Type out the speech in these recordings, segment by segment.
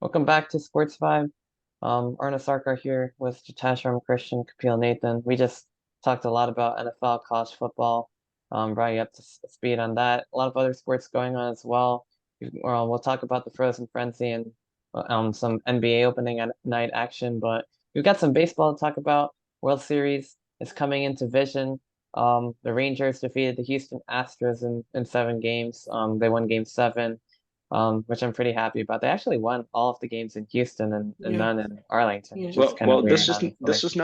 Welcome back to SportsVibe. Arnav Sarkar here with Jitesh Ramakrishnan, Kapil Nathan. We just talked a lot about NFL, college football, brought you up to speed on that. A lot of other sports going on as well. We'll talk about the Frozen Frenzy and some NBA opening at night action, but we've got some baseball to talk about. World Series is coming into vision. The Rangers defeated the Houston Astros in 7 games. They won Game 7, which I'm pretty happy about. They actually won all of the games in Houston and Yeah, none in Arlington, yeah, which is Well, kind of well, weird, this is honestly. this is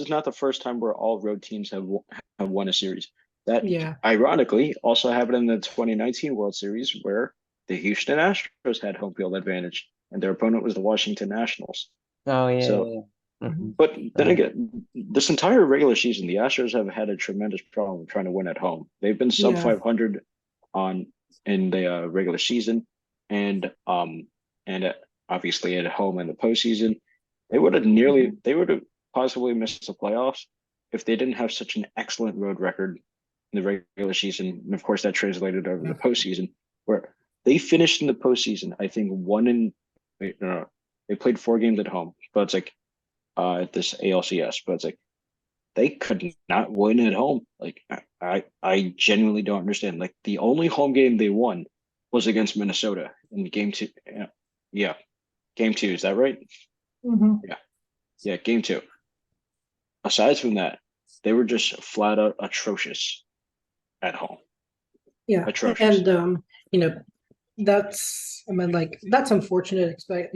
not the first time where all road teams have won a series. That yeah, ironically also happened in the 2019 World Series where the Houston Astros had home field advantage and their opponent was the Washington Nationals. Oh yeah, So, yeah, yeah. mhm, but then Uh, again, this entire regular season, the Astros have had a tremendous problem trying to win at home. They've been sub yeah, 500 on in the regular season, and obviously at home in the postseason. mhm, They would have possibly missed the playoffs if they didn't have such an excellent road record in the regular season. And of course, that translated over yeah, the postseason, where they finished in the postseason. I think one in wait, no, they played 4 games at home, but it's like this ALCS, but it's like they could not win at home. Like I genuinely don't understand. Like the only home game they won was against Minnesota in game two. Yeah, yeah, game two. Is that right? mhm, Yeah, yeah, game two. Aside from that, they were just flat out atrocious at home. yeah. Atrocious. And you know, that's unfortunate. Expect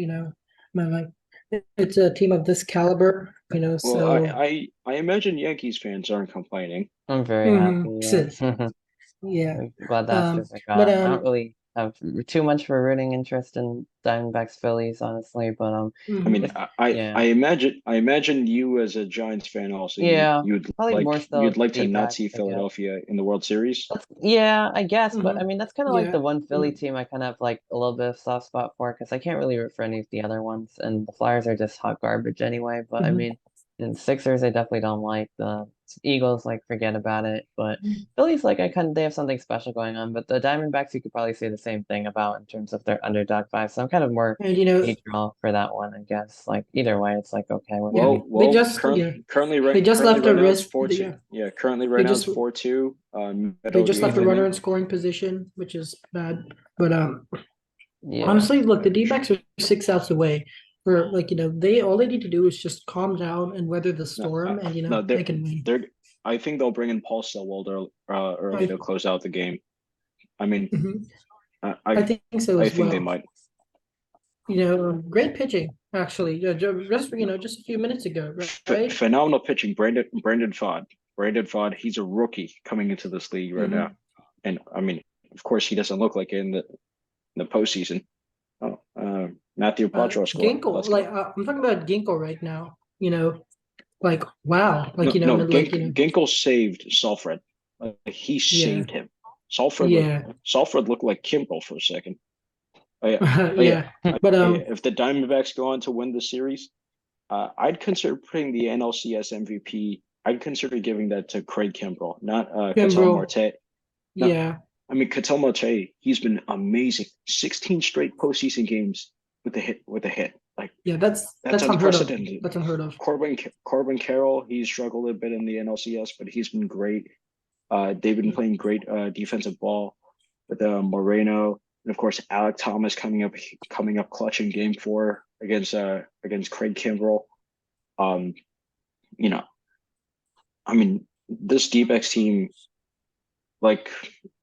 it's a team of this caliber. Well, So I imagine Yankees fans aren't complaining. I'm very happy. mhm, Yeah. yeah. I'm glad the Astros are But gone. I don't really have too much of a rooting interest in Diamondbacks Phillies, honestly, but I mean, mhm, if yeah, I imagine you as a Giants fan also yeah, probably more you'd so like to not D-backs, see I guess. Philadelphia in the World Series. Yeah, I guess, but I mhm, mean that's kind of like the yeah, one Philly yeah, team I kind of have like a little bit of soft spot for because I can't really root for any of the other ones, and the Flyers are just hot garbage anyway. But I mhm, mean, and Sixers I definitely don't like. The Eagles, like, forget about it. But mhm. Philly's like they have something special going on. But the Diamondbacks you could probably say the same thing about in terms of their underdog vibe. So I'm kind of more And neutral for that one, I guess. Like either way, it's like okay, what yeah, can you? they Well, just yeah they just currently left right a now it's risk. 4-2. Yeah, Yeah, currently right they now it's just 4-2. they Middle of just the left eighth a runner inning. in scoring position, which is bad. But Yeah, honestly, look, the D-backs are 6 outs away. For they all they need to do is just calm down and weather the No, storm, and no, they can win. they're. I think they'll bring in Paul Stillwell early I to close out the game. I mean, mhm. I I I, think so I as think they well. might. Great pitching actually. Just a few minutes ago, right? Phenomenal pitching, Brandon Fod. Brandon Fod, he's a rookie coming into this league right now, Mm-hmm. and I mean, of course, he doesn't look like it in the postseason. Oh, Matthew Paltrow scored. Ginkle, Let's go. I'm talking about Ginkle right now. Like wow, No, no, you know, Ginkel saved Salford. He yeah, saved him. yeah, Salford looked like Kimbrel for a second. Oh yeah, oh yeah. yeah. But If the Diamondbacks go on to win the series, I'd consider putting the NLCS MVP. I'd consider giving that to Craig Kimbrel, not Ketel Kimbrel, Marte. No, yeah, I mean Ketel Marte. He's been amazing. 16 straight postseason games with a hit. Like yeah. that's That's unheard of. unprecedented. That's unheard of. Corbin Carroll, he's struggled a bit in the NLCS, but he's been great. They've been playing great defensive ball with Moreno, and of course Alec Thomas coming up clutch in Game 4 against Craig Kimbrell. Um, you know, I mean, this D-backs team, like,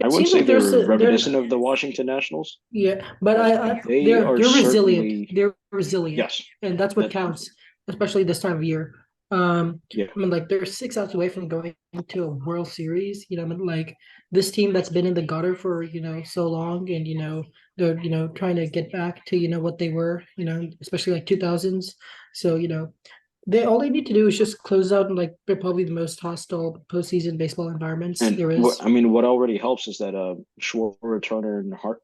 I It wouldn't seems say like they're there's reminiscent of the Washington Nationals, yeah, but but they are they're resilient. certainly They're resilient, yes. and that's what That counts, especially this time of year. yeah. They're 6 outs away from going to a World Series. This team that's been in the gutter for so long, and they're trying to get back to what they were, especially like 2000s. So they all they need to do is just close out in like they're probably the most hostile postseason baseball environments And there what is. I mean, what already helps is that Schwarber, Turner,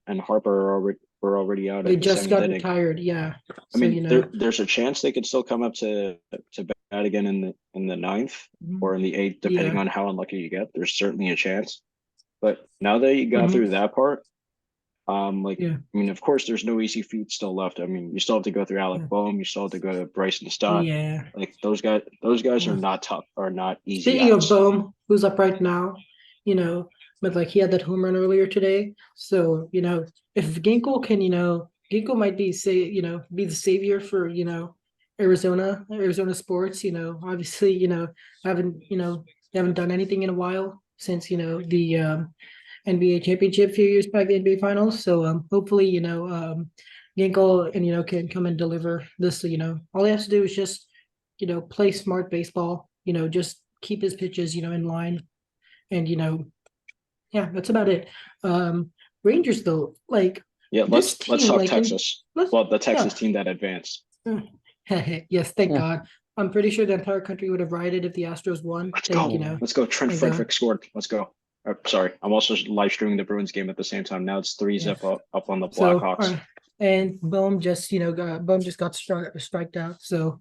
and Harper were already out They at the just seventh got inning. retired, yeah. I So mean, there's a chance they could still come up to bat again in the ninth mhm, or in the eighth, depending yeah. on how unlucky you get. There's certainly a chance. But now that you got Mhm. through that part, Yeah. I mean, of course, there's no easy feat still left. I mean, you still have to go through Alec Yeah. Boehm, you still have to go to Bryson Stott. Yeah. Like those guys are Yeah. not tough, are not easy Speaking of outs. Bohm, who's up right now, but like he had that home run earlier today. So, if Ginkle can, Ginkle might be the savior for, Arizona sports, obviously, haven't, they haven't done anything in a while since, the NBA championship a few years back, the NBA finals. So hopefully, Ginkle and can come and deliver this. All he has to do is just, play smart baseball, just keep his pitches, in line. And yeah, that's about it. Rangers though, like Yeah, this let's team, talk like Texas. let's Well, the Texas yeah. team that advanced. Yes, thank Yeah. God. I'm pretty sure the entire country would have rioted if the Astros won. Let's go. Yeah. Let's go. Trent Thank God. Frederick scored. Let's go. Sorry, I'm also live streaming the Bruins game at the same time. Now it's 3-zip Yeah. up on the So, Blackhawks. and Bohm just got striked out. So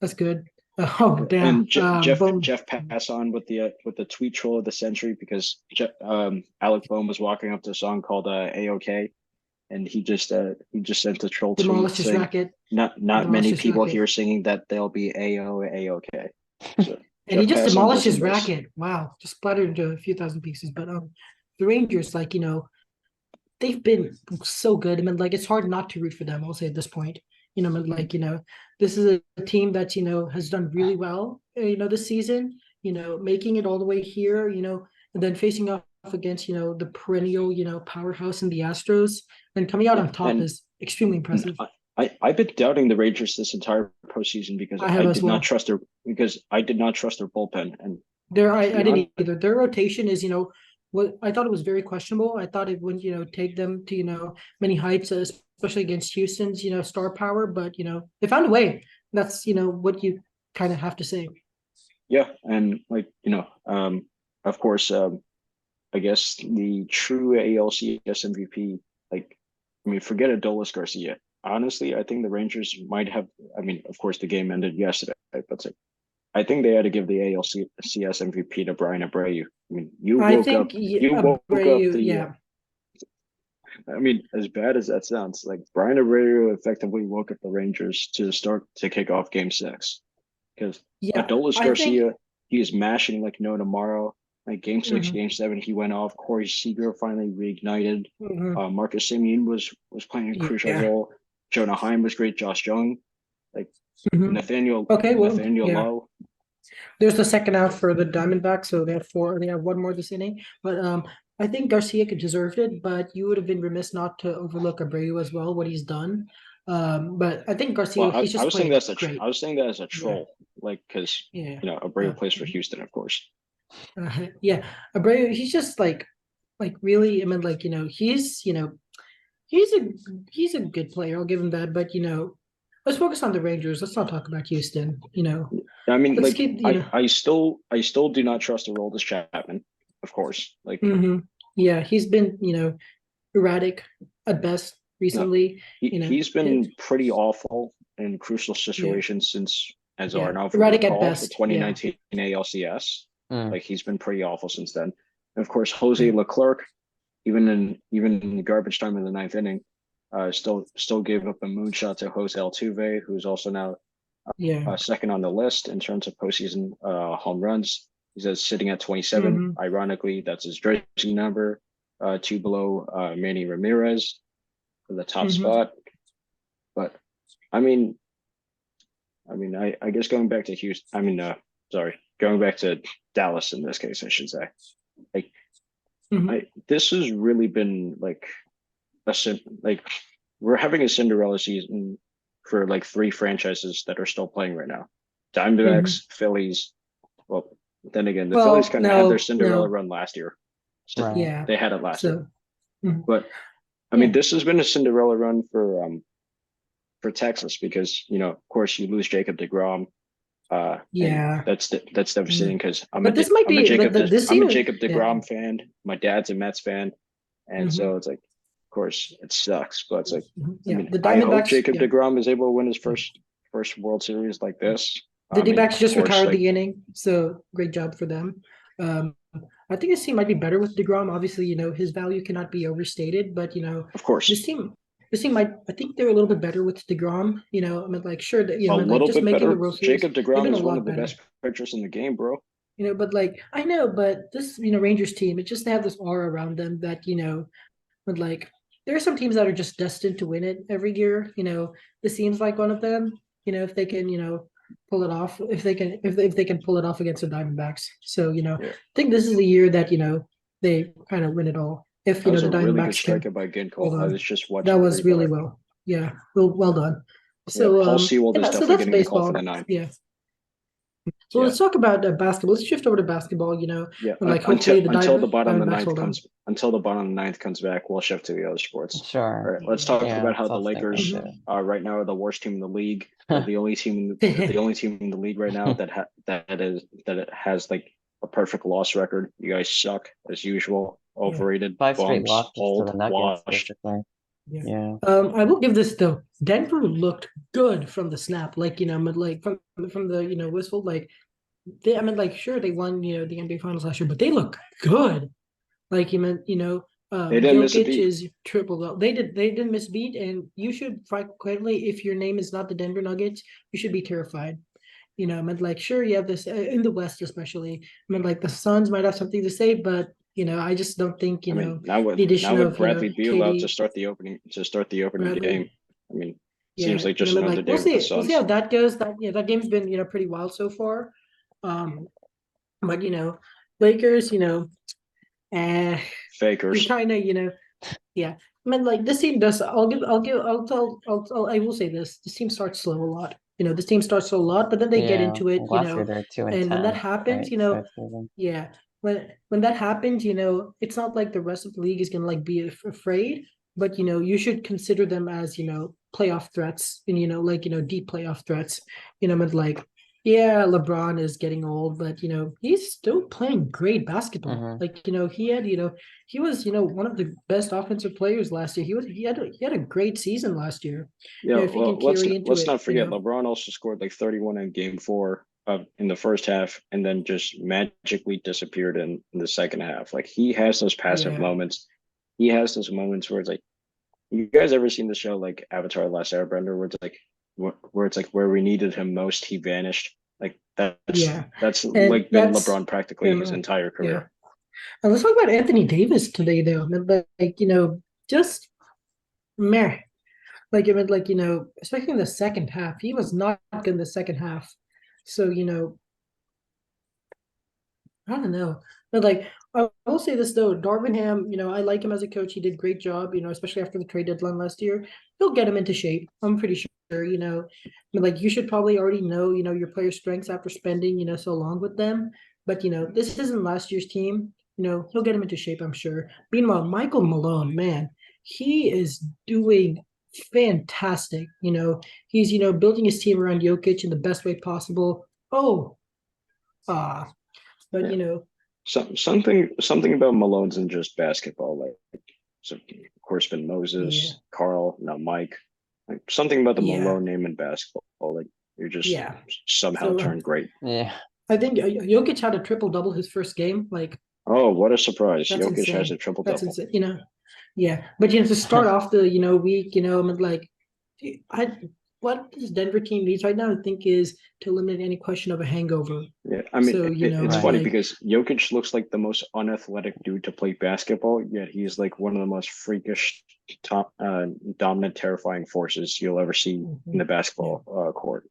that's good. Oh damn. And Jeff Bohm. Passan with the tweet troll of the century because Alec Boehm was walking up to a song called "A-OK," and he just sent a troll tweet Demolished his saying racket. not Demolished many his people racket. here singing that they'll be A-OK. So And he Jeff just Passan demolished his doesn't miss. racket. Wow, just splattered into a few thousand pieces. But the Rangers, like they've been so good. I mean, like it's hard not to root for them. I'll say at this point, I mean, like this is a team that has done really well. This season. Making it all the way here. And then facing off against the perennial powerhouse in the Astros, and coming out Yeah, on top is extremely impressive. I've been doubting the Rangers this entire postseason because I have I as did well. not trust their bullpen. And I to be didn't honest, either. Their rotation is, what I thought it was very questionable. I thought it wouldn't, take them to, many heights, especially against Houston's, star power. But, they found a way. That's, what you kind of have to say. yeah, and like of course, I guess the true ALCS MVP, like, I mean, forget Adolis Garcia. Honestly, I think the Rangers might have. I mean, of course, the game ended yesterday, but it's like, I think they had to give the ALCS MVP to Brian Abreu. I mean, you I woke up. think You woke up Abreu, the. yeah. I mean, as bad as that sounds, like Brian Abreu effectively woke up the Rangers to start to kick off Game 6 because Yeah, Adolis I think Garcia, he is mashing like no tomorrow. Like Game 6, mhm, Game 7, he went off. Corey Seager finally reignited. mhm, Marcus Semien was playing a crucial yeah. role. Jonah Heim was great. Josh Young, like Mhm. Okay, well, Nathaniel yeah. Lowe. There's the second out for the Diamondbacks, so they have four. They have one more this inning, but I think Garcia could deserved it, but you would have been remiss not to overlook Abreu as well, what he's done. But I think Garcia, Well, he's I just was saying played great. I was saying that as a Yeah, troll, like because yeah, Abreu plays for Houston, of course. yeah. Abreu, he's just like really. I mean, like he's a he's a good player. I'll give him that. But let's focus on the Rangers. Let's not talk about Houston. I mean, Let's like keep I still do not trust the Aroldis Chapman, of course. Like Yeah, he's been erratic at best no, recently. he's been pretty awful in crucial Yeah, situations since, as yeah, Arnav would erratic at recall, the best. Yeah. 2019 ALCS. Mm. Like he's been pretty awful since then. And of course, Jose Yeah. Leclerc, even in garbage time in the ninth inning, still gave up a moonshot to Jose Altuve, who's also now Yeah. second on the list in terms of postseason home runs. He's sitting at 27. Mhm. Ironically, that's his jersey number, two below Manny Ramirez for the top Mhm. spot. But I mean, I guess going back to Houston. I mean, going back to Dallas in this case, I should say. Like, Mhm. this has really been like we're having a Cinderella season for like three franchises that are still playing right now. Diamondbacks, Phillies. Well, then again, the Phillies Well, kind of had their no, Cinderella run last year. So Right. yeah. they had it last year. So But I mean, this has been a Cinderella run for Texas because of course you lose Jacob DeGrom. Yeah. That's devastating because But this might be this I'm a season. Jacob DeGrom fan. My dad's a Mets fan, and Mhm. so it's like, of course, it sucks, but it's like, I Yeah, mean, the I hope Diamondbacks. Jacob Yeah. DeGrom is able to win his first World Series like this. The I mean, D-backs of just course, retired like the inning, so great job for them. I think this team might be better with DeGrom. Obviously, his value cannot be overstated, but Of course, this team might. I think they're a little bit better with DeGrom. I mean, like sure, that a like little just bit making the better. World Series, Jacob they've DeGrom been a is one of lot the better. best pitchers in the game, bro. But like I know, but this Rangers team, it just they have this aura around them that but like there are some teams that are just destined to win it every year. This seems like one of them. If they can, pull it off, if they can pull it off against the Diamondbacks. So Yeah, I think this is the year that they kind of win it all. If that was the a really good Diamondbacks can striker by hold Ginkel. I on, was just that watching the was really replay. well. Yeah, well done. Yeah, So Paul Sewald is so definitely that's getting the call for baseball. the ninth. Yeah. So Yeah, let's talk about basketball. Let's shift over to basketball. yeah. And like Until hopefully the Diamondbacks hold on. until the bottom of the ninth comes back, we'll shift to the other sports. All Sure. right, let's talk Yeah, about that's how what I the was thinking Lakers too. right now are the worst team in the league. The only team in the league right now that has like a perfect loss record. You guys suck as usual. Yeah. Overrated, 5 straight bums, losses to old, the Nuggets, washed. basically. Yeah. Yeah. I will give this though. Denver looked good from the snap, like but like from the whistle, like I mean, like sure they won the NBA Finals last year, but they look good. Like They didn't miss a Jokic beat. is triple double. They didn't miss beat, and you should fight quietly if your name is not the Denver Nuggets, you should be terrified. I mean, like sure you have this in the West especially. I mean, like the Suns might have something to say, but I just don't think I mean, the now addition with of Bradley Beal out KD, to start the opening Bradley. game. I mean, seems Yeah, like just but another like day with the we'll see how Suns. that goes. That game's been pretty wild so far. Um, but Lakers, you Fakers. kind of yeah. I mean, like this team does. I will say this. This team starts slow a lot. This team starts slow a lot, but then they get Yeah. into it. Last year they're 2 and And when that 10, happens, right? Start season. yeah, when that happens, it's not like the rest of the league is gonna like be afraid, but you should consider them as playoff threats and like deep playoff threats. But like yeah, LeBron is getting old, but he's still playing great basketball. Mm-hmm. Like he was one of the best offensive players last year. He had a great season last year. Yeah, If he well, can carry into let's it, not forget LeBron also scored like 31 in game four in the first half and then just magically disappeared in the second half. Like he has those passive yeah, moments. He has those moments where it's like, you guys ever seen the show like Avatar: The Last Airbender where it's like where we needed him most, he vanished. Like yeah, that's and like been that's LeBron practically his entire yeah. career. And let's talk about Anthony Davis today, though. I mean, like just meh. Like I mean, like especially in the second half, he was not good in the second half. So I don't know, but like I will say this though, Darvinham, I like him as a coach. He did a great job, especially after the trade deadline last year. He'll get him into shape. I'm pretty sure. But like you should probably already know, your player strengths after spending, so long with them. But this isn't last year's team. He'll get him into shape, I'm sure. Meanwhile, Michael Malone, man, he is doing fantastic. He's building his team around Jokic in the best way possible. Oh, ah, but Yeah. Something about Malone's in just basketball. Like so of course been Moses, yeah, Carl, now Mike. Like something about the yeah, Malone name in basketball. Like you're just yeah. somehow So turned great. Yeah. I think Jokic had a triple double his first game. Like Oh, what a surprise. that's Jokic has a insane. triple That's double. insane. Yeah. But to start off the week, I mean, like I what this Denver team needs right now, I think, is to eliminate any question of a hangover. Yeah, I mean, So it's Right. funny like because Jokic looks like the most unathletic dude to play basketball, yet he's like one of the most freakish, top, dominant, terrifying forces you'll ever see in the basketball court.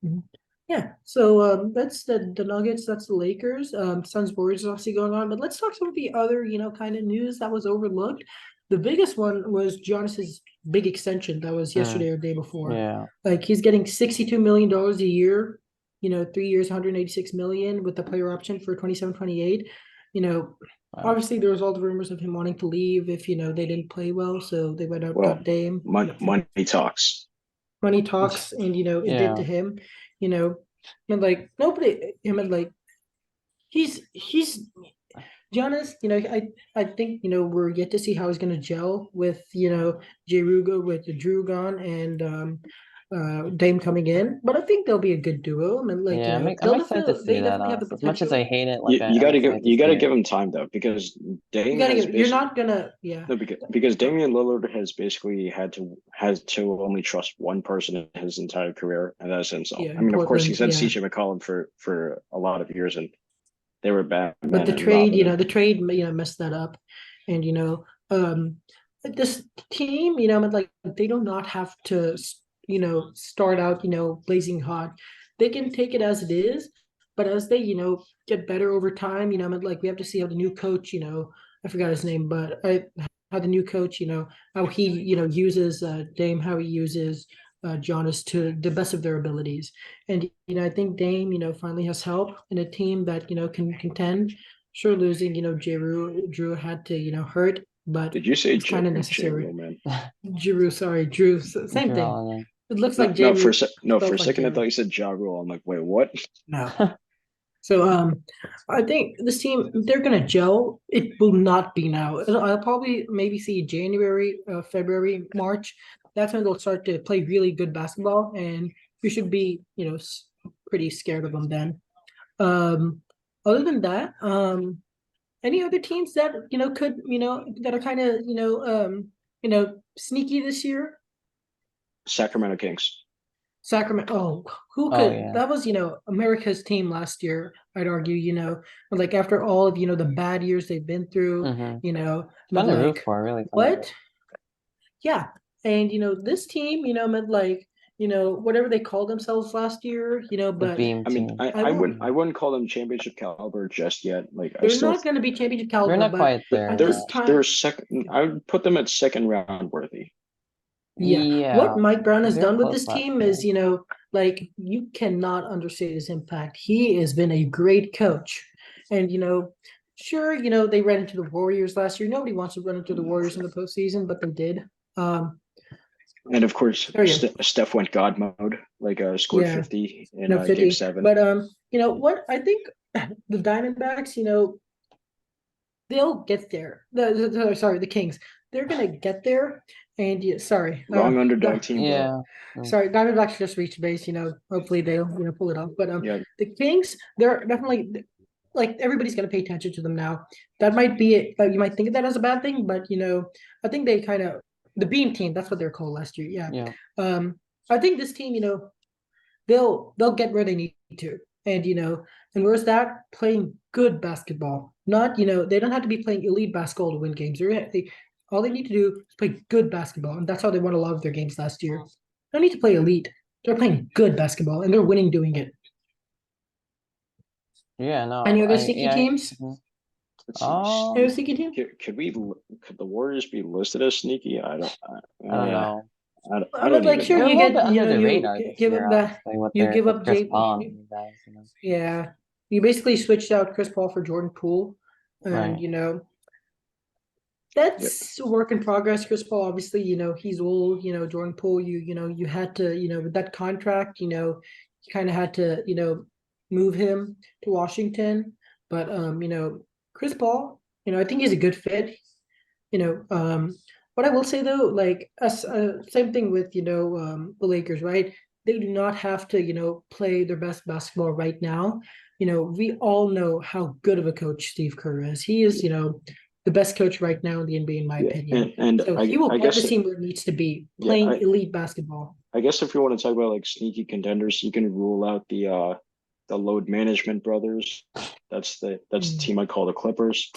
Mhm. Yeah, so that's the Nuggets, that's the Lakers. Suns Warriors is obviously going on, but let's talk some of the other kind of news that was overlooked. The biggest one was Giannis's big extension that was yesterday or the day before. Yeah. Like he's getting $62 million a year, 3 years, 186 million with the player option for 27, 28. Wow. Obviously there was all the rumors of him wanting to leave if they didn't play well, so they went out, Well, got Dame. money talks. Money talks, and it Yeah. did to him, and like nobody. I mean, like he's Giannis. I think we're yet to see how he's gonna gel with Jay Rugo with Drew gone and Dame coming in, but I think they'll be a good duo. I mean, like, Yeah, I'm they'll excited to see they that, definitely have the honestly. As much as potential. I hate it, like You I'm excited to you see gotta it. give him time though, because You Dame gotta has give. You're basically not gonna. Yeah. no because Damian Lillard has basically has to only trust one person in his entire career, and that's himself. Yeah. I In mean, of course, Portland. he's had Yeah. CJ McCollum for a lot of years, and they were But Batman the and trade, Robin. And the trade, messed that up, and this team, like they do not have to, start out, blazing hot. They can take it as it is, but as they, get better over time, like we have to see how the new coach, I forgot his name, but how the new coach, how he, uses Dame, how he uses Giannis to the best of their abilities. And I think Dame, finally has help in a team that can contend. Sure, losing, Drew had to, hurt, but did you say it's kind of J necessary. Rule, man? Drew, sorry, Drew, same Draw thing. on It looks No, like J. Rue, no, for spelled a like second I J. thought you said Ja Rule. I'm like, wait, what? No. So I think this team they're gonna gel. It will not be now. I'll probably maybe see January, February, March. That's when they'll start to play really good basketball, and we should be pretty scared of them then. Um, Other than that, any other teams that could that are kind of sneaky this year? Sacramento Kings. Sacramento. Oh, who Oh could? yeah. That was America's team last year. I'd argue. Like after all of the bad years they've been through. Mm-hmm. But Fun to root like for, really fun to root. what? Yeah, and this team, meant like whatever they called themselves last year. The But beam I mean, team. I won't. I wouldn't call them championship caliber just yet. Like I They're still not going to be championship They're caliber, not but quite there at this yet. time, they're second. I would put them at second round worthy. yeah. What Yeah, Mike Brown has because they were done with close this last team year. is, like you cannot understate his impact. He has been a great coach. And, sure, they ran into the Warriors last year. Nobody wants to run into the Warriors in the postseason, but they did. And of course, There you go. Steph went God mode, like scored Yeah, 50 in no Game 50. 7. But what I think the Diamondbacks, they'll get there. Sorry, the Kings. They're gonna get there. And yeah, sorry, Wrong underdog team, bro. Yeah. sorry, Diamondbacks just reached base. Hopefully they'll pull it off. But Yeah, the Kings, they're definitely like everybody's gonna pay attention to them now. That might be it. You might think of that as a bad thing, but I think they kind of the Beam team. That's what they're called last year. Yeah. Yeah. I think this team, they'll get where they need to, and and where's that playing good basketball? Not they don't have to be playing elite basketball to win games. All they need to do is play good basketball, and that's how they won a lot of their games last year. They don't need to play elite. They're playing good basketball, and they're winning doing it. Yeah, no. Any other sneaky teams? Mhm. let's see. Any other sneaky team? Could the Warriors be listed as sneaky? I don't know. I don't like even sure know. They're a you little get bit under the you radar this give year, up that honestly, with you give with up Chris Jay. Paul and you guys, Yeah, you basically switched out Chris Paul for Jordan Poole, and Right. that's a work in progress. Chris Paul, obviously, he's old. Jordan Poole, you had to, with that contract, you kind of had to, move him to Washington. But Chris Paul, I think he's a good fit. What I will say though, like same thing with the Lakers, right? They do not have to, play their best basketball right now. We all know how good of a coach Steve Kerr is. He is, the best coach right now in the NBA, in my Yeah, opinion. and So he will I get the guess team where it needs to be, yeah, playing elite basketball. I guess if you want to talk about like sneaky contenders, you can rule out the load management brothers. That's the team I call the Clippers.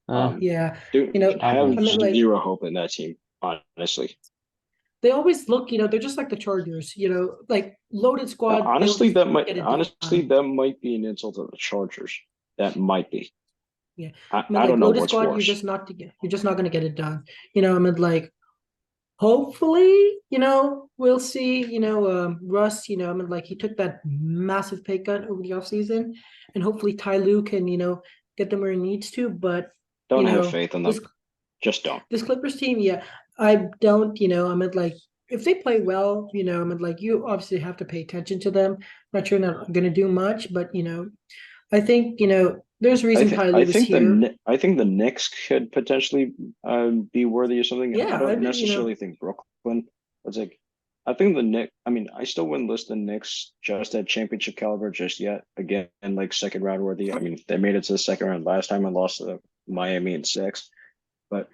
Yeah, Dude, have I mean, like zero hope in that team, honestly. they always look, they're just like the Chargers, like loaded squad. They'll Honestly, just get it done. that might be an insult to the Chargers. That might be. Yeah, I I mean, like don't know loaded what's squad, worse. you're just not going to get it done. I mean, like hopefully, we'll see. Russ. I mean, like he took that massive pay cut over the offseason, and hopefully Ty Lue can get them where he needs to. But Don't have faith in them. this Just don't. this Clippers team, yeah, I don't. I mean, like if they play well, I mean, like you obviously have to pay attention to them. I'm not sure they're going to do much, but I think there's a reason Ty Lue is here. I think the Knicks could potentially be worthy of something. I Yeah, don't necessarily think Brooklyn. It's like I think the Knicks. I mean, I still wouldn't list the Knicks just at championship caliber just yet. Again, like second round worthy. I mean, they made it to the second round last time and lost to Miami in six. But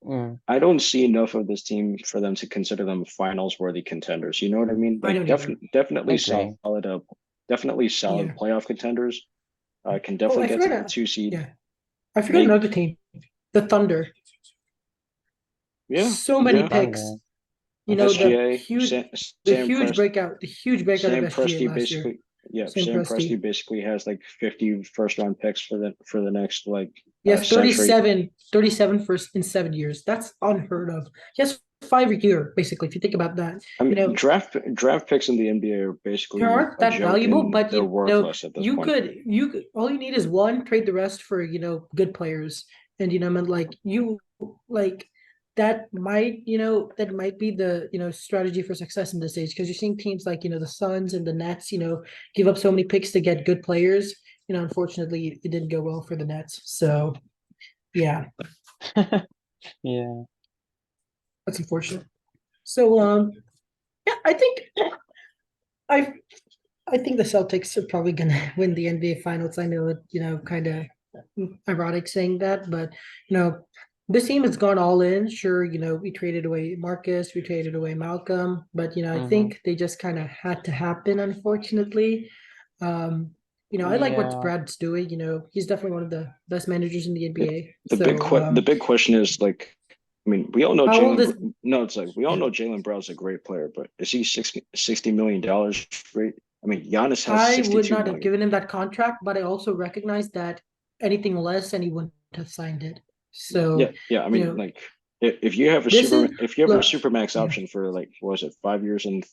Mm, I don't see enough of this team for them to consider them finals worthy contenders. You know what I mean? I Like don't either. definitely agree. solid definitely solid Yeah. playoff contenders. Can Oh, definitely I get to forgot. the two seed. Yeah, I forgot Make another team, the Thunder. yeah, So many yeah. picks. Thunder. You know, Okay. the huge breakout, the huge breakout of Sam SGA Presti last year. basically yeah, Sam Sam Presti Presti. basically has like 50 first round picks for the next like He has century. 37 first in 7 years. That's unheard of. He has 5 a year, basically, if you think about that. I You mean, know, draft picks in the NBA are they basically aren't a that joke valuable, and but they're you know, worthless at this you point. could you could all you need is one, trade the rest for, good players. And I mean, like you like that might be the strategy for success in this age, because you're seeing teams like the Suns and the Nets, give up so many picks to get good players. Unfortunately, it didn't go well for the Nets. So yeah, Yeah. that's unfortunate. So yeah, I I think the Celtics are probably gonna win the NBA Finals. I know it, kind of ironic saying that, but this team has gone all in. Sure, we traded away Marcus, we traded away Malcolm, but I Mm-hmm. think they just kind of had to happen, unfortunately. Um, I like what Yeah. Brad's doing. He's definitely one of the best managers in the NBA. So, The big question is like, I mean, we all know how old is No, it's like we all yeah? know Jalen Brown's a great player, but is he $60 million great? I mean, Giannis has I would 62 not have million. given him that contract, but I also recognize that anything less and he wouldn't have signed it. Yeah, So, yeah. I you mean, know, like if you have a this is if you have a look, supermax yeah, option for like what was it, 5 years and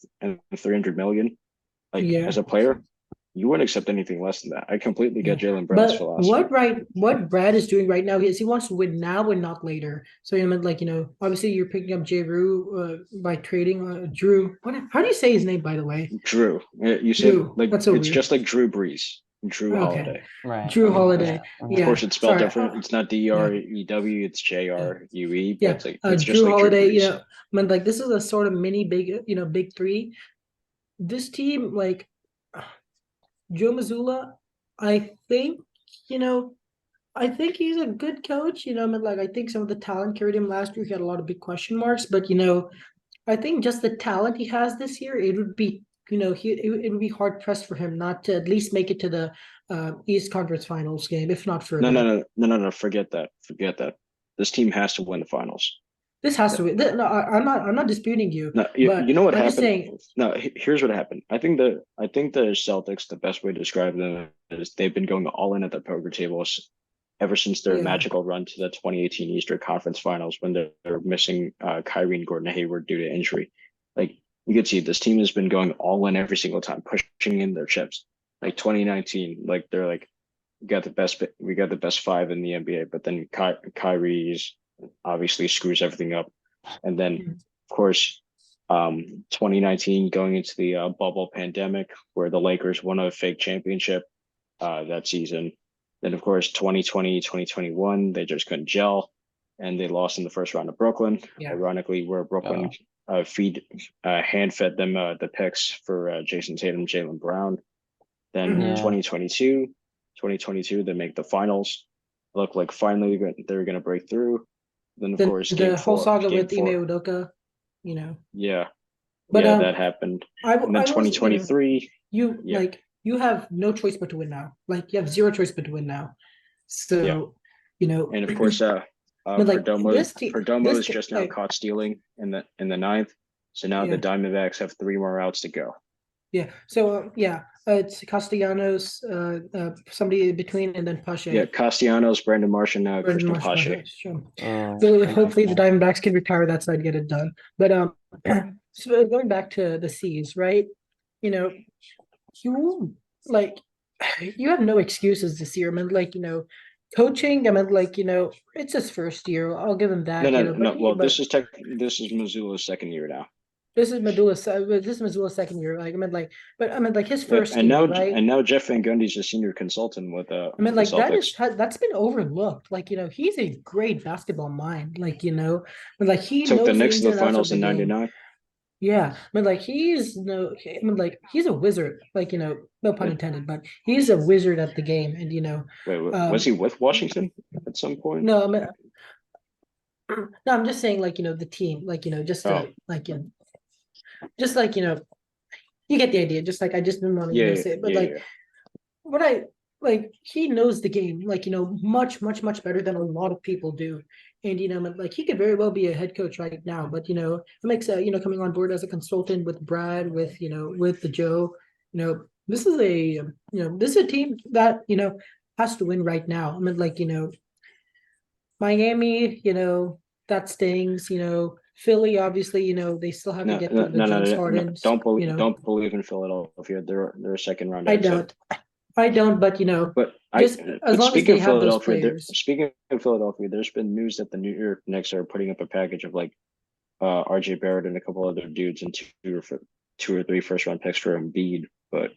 300 million, like yeah, as a player, you wouldn't accept anything less than that. I completely yeah. get Jalen Brown's But philosophy. what Brad is doing right now is he wants to win now and not later. So I mean, like, obviously you're picking up J. Rue by trading Drew. How do you say his name, by the way? Drew, you said Drew. like That's so it's weird. just like Drew Brees, Drew Okay. Holiday. Right. Drew Yeah. Holiday. Of Mm-hmm. Yeah. course, it's spelled Sorry. different. It's not Yeah. Drew, it's Yeah. Jrue, but Yeah, it's just Drew like Drew Holiday, Brees. I mean, like this is a sort of mini big, big three. This team, like Joe Mazzulla, I think, you know, I think he's a good coach. I mean, like I think some of the talent carried him last year. He had a lot of big question marks, but I think just the talent he has this year, it would be, it would be hard pressed for him not to at least make it to the East Conference Finals game, if not further. No. Forget that. Forget that. This team has to win the finals. This has to be. No, I'm not disputing you, No, but you know what I'm just happened? saying. No, here's what happened. I think the Celtics, the best way to describe them is they've been going all in at the poker tables ever since their Yeah. magical run to the 2018 Eastern Conference Finals when they're missing Kyrie and Gordon Hayward due to injury. Like you can see, this team has been going all in every single time, pushing in their chips. Like 2019, like they're like we got the best five in the NBA, but then Kyrie's obviously screws everything up, and then of course 2019 going into the bubble pandemic where the Lakers won a fake championship that season. Then of course 2020, 2021 they just couldn't gel, and they lost in the first round of Brooklyn. Yeah. Ironically, where Brooklyn Oh. hand fed them the picks for Jason Tatum, Jalen Brown. Then Mhm. Yeah. 2022, they make the finals. Look like finally they're going to break through. Then of The course the whole saga game with Ime four, Udoka, you know. yeah, But yeah, that happened. And then I was, 2023, yeah, you have no choice but to win now. Like you have zero choice but to win now. yeah, So, and of course, but like this team, Perdomo is just now caught stealing in the ninth. So now the yeah, Diamondbacks have three more outs to go. yeah. So it's Castellanos, somebody in between, and then Yeah, Pache. Castellanos, Brandon Marsh, and Brendan Christian Marsh, Pache. sure. Oh, So hopefully the interesting. Diamondbacks can retire that side and get it done. But so going back to the C's, right? You know, you like you have no excuses this year. I mean, like coaching. I mean, like it's his first year. I'll give him No, that. no, no. Well, But this is Missoula's second year now. This is Missoula's second year. Like I mean, like, but I mean, like his Yeah, first year, right? and now Jeff Van Gundy's a senior consultant I mean, with the like Celtics. that's been overlooked. Like he's a great basketball mind. Like but like he Took the knows the Knicks ins to the and outs of finals the in game. '99. Yeah, I mean, like he's no, I mean, like he's a wizard. Like no pun Yeah. intended, but he's a wizard at the game. And Wait, was um, he with Washington at some point? no, I mean, no, I'm just saying, like the team, like just Oh, to like just like you get the idea. Just like I just didn't want to yeah, say it, but yeah, like yeah. what I like, he knows the game, like much, much, much better than a lot of people do. And like he could very well be a head coach right now, but it makes coming on board as a consultant with Brad, with with the Joe, this is this is a team that has to win right now. I mean, like Miami, that stings. Philly, obviously, they still have to No, get no, through the no, no, James no, no. Hardens. Don't believe in Philadelphia. They're a second round I exit. don't, I don't, but just as But long as speaking they of have those Philadelphia, players. there's been news that the New York Knicks are putting up a package of like RJ Barrett and a couple other dudes and two or three first round picks for Embiid. But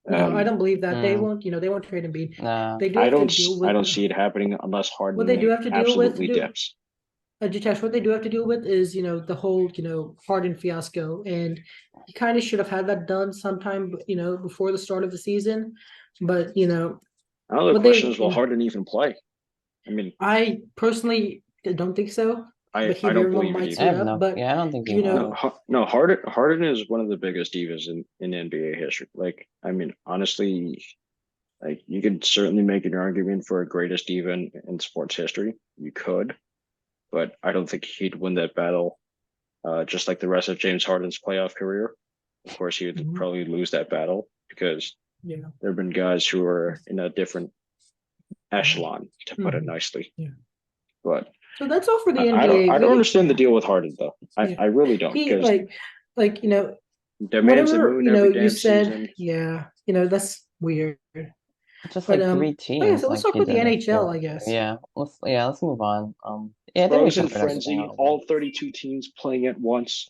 No, I don't believe that. They Mm, won't, they won't trade Embiid. nah. They do have to deal I with don't see it happening unless what Harden they do have to deal with to absolutely do. dips. Jitesh, what they do have to deal with is, the whole, Harden fiasco, and he kind of should have had that done sometime, before the start of the season. But Another what question they, is, will Harden even play? I mean, I personally don't think so, but he I very don't well believe it might I either. suit have up. no. But Yeah, I don't think he you know, will. No, Harden is one of the biggest divas in NBA history. Like, I mean, honestly, like you could certainly make an argument for a greatest diva in sports history. You could, but I don't think he'd win that battle. Just like the rest of James Harden's playoff career. Of course, he would mhm, probably lose that battle because yeah, there have been guys who are in a different mhm, echelon, to put it nicely. yeah. But So that's all for the NBA. I don't understand the Yeah, deal with Harden though. yeah. I really don't He because like demands the whatever moon every you damn said. season. Yeah, that's weird. Just But like three okay, so teams, let's like talk he about the did it NHL, for. I guess. Let's move on. Yeah, I think we Frozen covered everything frenzy, already. all 32 teams playing at once.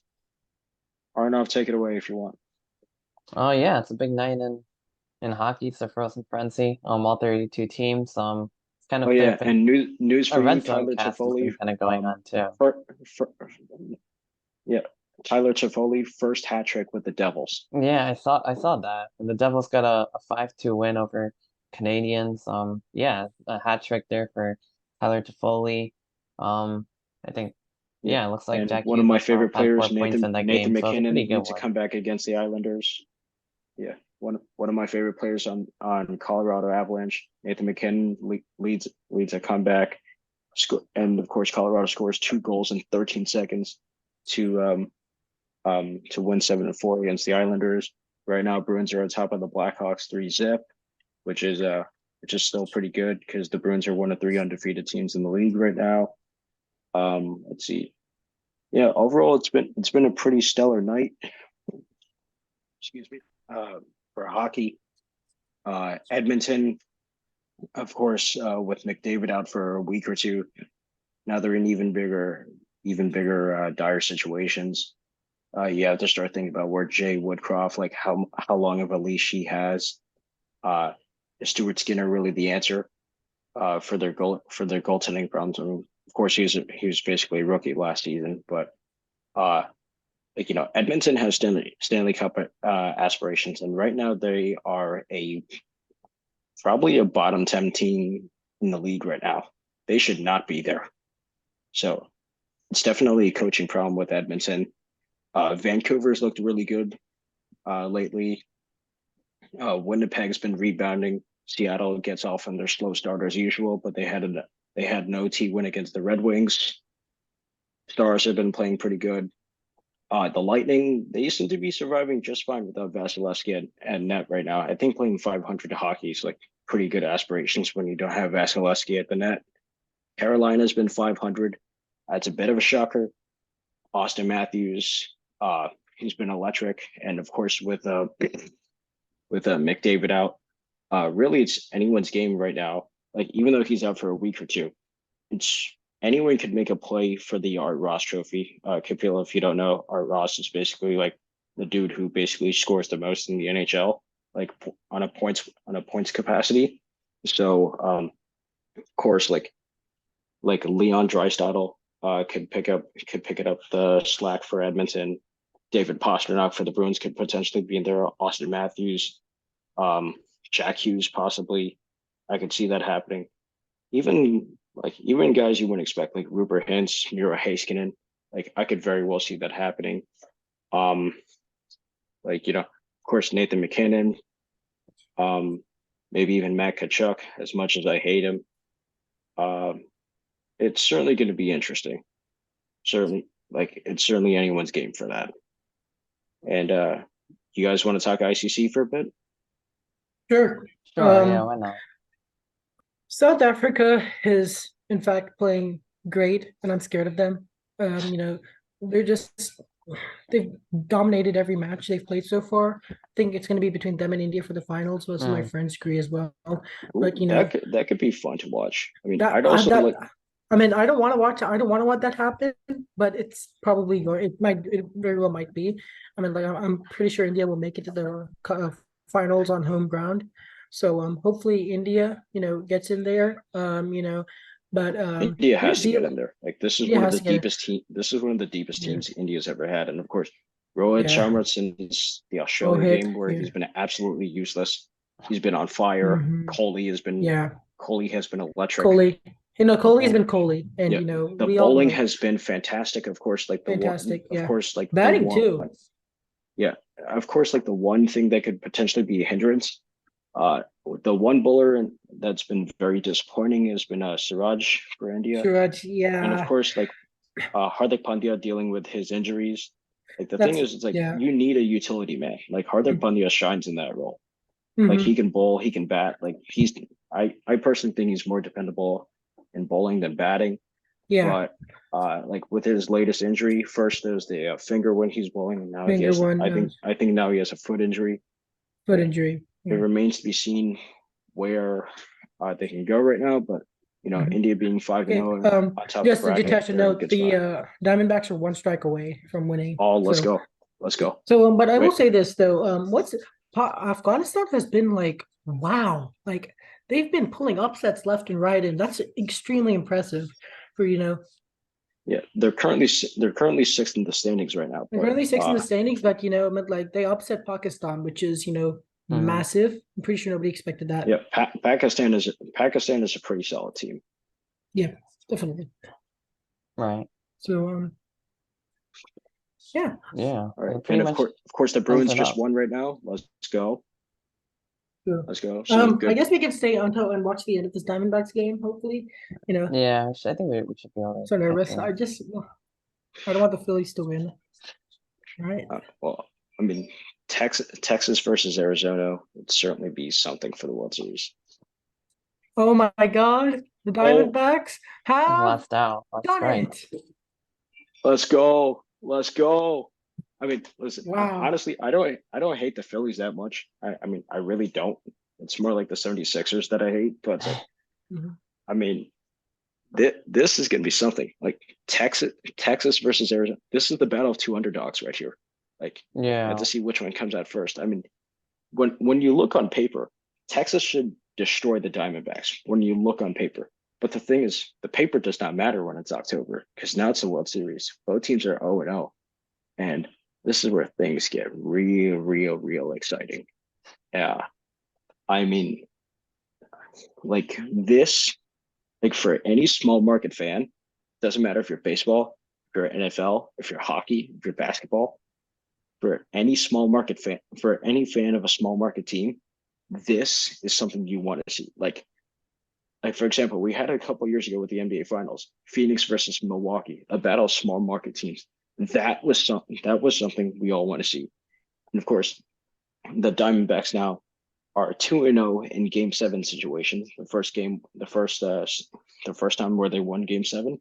Arnav, take it away if you want. Oh yeah, it's a big night in hockey. It's a Frozen Frenzy. All 32 teams. It's kind Oh of yeah, been and news a for you, red zone Tyler cast has been Toffoli. kind of going on too. For, yeah, Tyler Toffoli first hat trick with the Devils. Yeah, I saw that. And the Devils got a 5-2 win over Canadians. Yeah, a hat trick there for Tyler Toffoli. I think Yeah, yeah, it looks like and Jack one of my Hughes favorite had four players, points in that Nathan game, so it was a pretty McKinnon, good leads a one. comeback against the Islanders. Yeah, one of my favorite players on Colorado Avalanche, Nathan McKinnon leads a comeback. And of course, Colorado scores 2 goals in 13 seconds to win 7-4 against the Islanders. Right now, Bruins are on top of the Blackhawks 3-0, which is still pretty good because the Bruins are one of 3 undefeated teams in the league right now. Let's see. Yeah, overall, it's been a pretty stellar night. Excuse me. For hockey, Edmonton, of course, with McDavid out for a week or two, now they're in even bigger dire situations. You have to start thinking about where Jay Woodcroft, like how long of a leash he has. Uh, is Stuart Skinner really the answer for their goaltending problems? I mean, of course, he was basically a rookie last season, but uh, like Edmonton has Stanley Cup aspirations, and right now they are probably a bottom 10 team in the league right now. They should not be there. So it's definitely a coaching problem with Edmonton. Vancouver's looked really good lately. Winnipeg's been rebounding. Seattle gets off on their slow start as usual, but they had an OT win against the Red Wings. Stars have been playing pretty good. The Lightning, they seem to be surviving just fine without Vasilevsky and net right now. I think playing 500 hockey is like pretty good aspirations when you don't have Vasilevsky at the net. Carolina's been 500. That's a bit of a shocker. Austin Matthews, he's been electric, and of course with McDavid out, really it's anyone's game right now. Like even though he's out for a week or two, it's anyone could make a play for the Art Ross Trophy. Kapil, if you don't know, Art Ross is basically like the dude who basically scores the most in the NHL, like on a points capacity. So of course, like Leon Draisaitl could pick it up the slack for Edmonton. David Pastrnak for the Bruins could potentially be in there. Austin Matthews, Jack Hughes possibly. I could see that happening. Even guys you wouldn't expect, like Rupert Hintz, Miro Heiskanen, like I could very well see that happening. Of course, Nathan McKinnon, maybe even Matt Tkachuk, as much as I hate him. It's certainly going to be interesting. It's certainly anyone's game for that. And you guys want to talk ICC for a bit? Sure. Sure, yeah, why not? South Africa is in fact playing great, and I'm scared of them. They've dominated every match they've played so far. I think it's going to be between them and India for the finals. Most of my friends agree as well. But that could be fun to watch. I mean, I don't want to watch. I don't want to want that happen, but it's probably going. It very well might be. I mean, I'm pretty sure India will make it to the finals on home ground. So hopefully India, gets in there. But India has to get in there. Like this is India one of has the to get deepest team. This is one of the deepest teams India's ever had, and of course, Rohit Sharma since the Australia game where he's been absolutely useless. He's been on fire. Kohli has been electric. Kohli's been Kohli, and the bowling has been fantastic. Of course, batting too. Yeah, of course, like the one thing that could potentially be a hindrance. The one bowler that's been very disappointing has been Siraj for India. Siraj, yeah. And of course, like Hardik Pandya dealing with his injuries. Like the thing is, it's like you need a utility man. Like Hardik Pandya shines in that role. Like he can bowl, he can bat. Like I personally think he's more dependable in bowling than batting. Yeah. But like with his latest injury, first there's the finger when he's bowling, and now I think now he has a foot injury. Foot injury. It remains to be seen where they can go right now, but India being 5-0 on top just of the bracket, to note, the Diamondbacks are one strike away from winning. Oh, let's go. So, but I will say this though, Afghanistan has been like, wow, like they've been pulling upsets left and right, and that's extremely impressive for Yeah, they're currently sixth in the standings right now. They're currently sixth in the standings, but like they upset Pakistan, which is massive. I'm pretty sure nobody expected that. Yeah, Pakistan is a pretty solid team. Yeah, definitely. Right. So yeah. All right, and of course the Bruins just won right now. Let's go. Sure. Let's go. I guess we can stay until and watch the end of this Diamondbacks game. Hopefully, Yeah, I think we should be all right. So nervous. I don't want the Phillies to win. All right. Well, I mean, Texas versus Arizona would certainly be something for the World Series. Oh my God, the Diamondbacks have lost out. Done it. Let's go. I mean, listen. Wow. Honestly, I don't hate the Phillies that much. I mean, I really don't. It's more like the 76ers that I hate. But I mean, this is going to be something. Like Texas versus Arizona. This is the battle of two underdogs right here. Like, you have to see which one comes out first. I mean, when you look on paper, Texas should destroy the Diamondbacks when you look on paper. But the thing is, the paper does not matter when it's October because now it's the World Series. Both teams are 0-0. And this is where things get real exciting. Yeah. I mean, like this, like for any small market fan, doesn't matter if you're baseball, if you're NFL, if you're hockey, if you're basketball, for any small market fan, for any fan of a small market team, this is something you want to see. Like for example, we had a couple years ago with the NBA Finals, Phoenix versus Milwaukee, a battle of small market teams. That was something we all want to see. And of course, the Diamondbacks now are 2-0 in Game 7 situation. The first time where they won Game 7,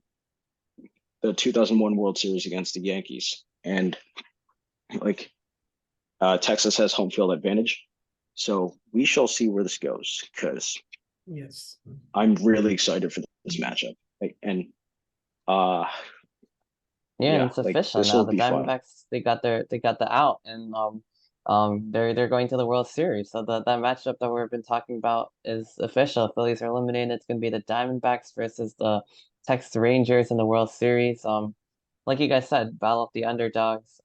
the 2001 World Series against the Yankees, and Texas has home field advantage. So we shall see where this goes because I'm really excited for this matchup. It's official now. The Diamondbacks they got the out, and they're going to the World Series. So that matchup that we've been talking about is official. Phillies are eliminated. It's gonna be the Diamondbacks versus the Texas Rangers in the World Series. Like you guys said, battle of the underdogs.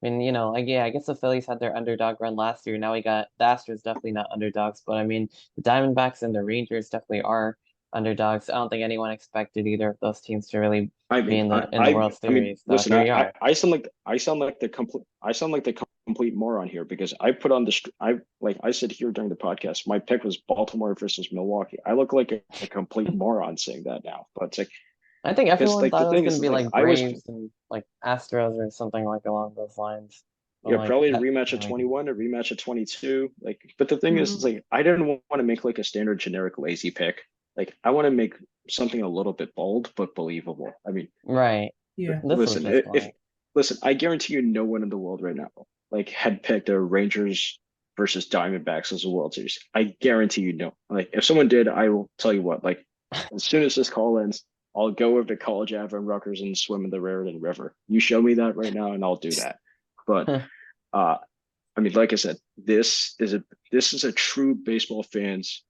mean, like, yeah, I guess the Phillies had their underdog run last year. Now we got the Astros, definitely not underdogs, but I mean, the Diamondbacks and the Rangers definitely are underdogs. I don't think anyone expected either of those teams to really I be mean, in the World Series. So listen, here we are. I sound like the complete moron here because I put on I said here during the podcast, my pick was Baltimore versus Milwaukee. I look like a complete moron saying that now, but it's like I think because everyone like thought the it was thing going to is be like like I was Braves and like Astros or something like along those lines. But yeah, like probably a that, rematch at I 21, a rematch at 22. Like, but the thing is, it's Mhm. like I didn't want to make like a standard generic lazy pick. Like, I want to make something a little bit bold but believable. I mean, right. Yeah. This was listen, just if like listen, I guarantee you, no one in the world right now like had picked a Rangers versus Diamondbacks as a World Series. I guarantee you, no. Like, if someone did, I will tell you what. Like, as soon as this call ends, I'll go over to College Ave and Rutgers and swim in the Raritan River. You show me that right now, and I'll do that. But uh, I mean, like I said, this is a true baseball fan's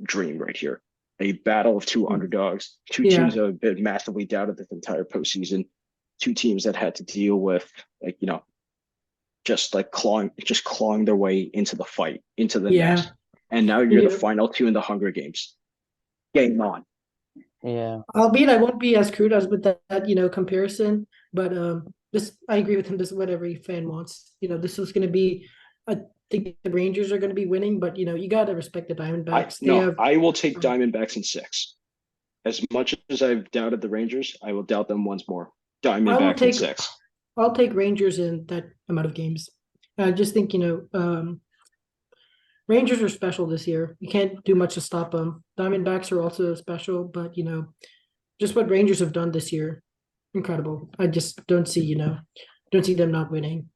dream right here. A battle of two underdogs, two Yeah. teams that have been massively doubted this entire postseason, two teams that had to deal with like just clawing their way into the fight, into the Yeah. nest. And now you're the Yeah. final two in the Hunger Games. Game on. yeah. Albeit I won't be as crude as with that comparison, but this I agree with him. This is what every fan wants. This is going to be. I think the Rangers are going to be winning, but you got to respect the Diamondbacks. They have. I will take Diamondbacks in six. As much as I've doubted the Rangers, I will doubt them once more. I will Diamondbacks in take. six. I'll take Rangers in that amount of games. I just think Rangers are special this year. You can't do much to stop them. Diamondbacks are also special, but just what Rangers have done this year, incredible. I just don't see them not winning.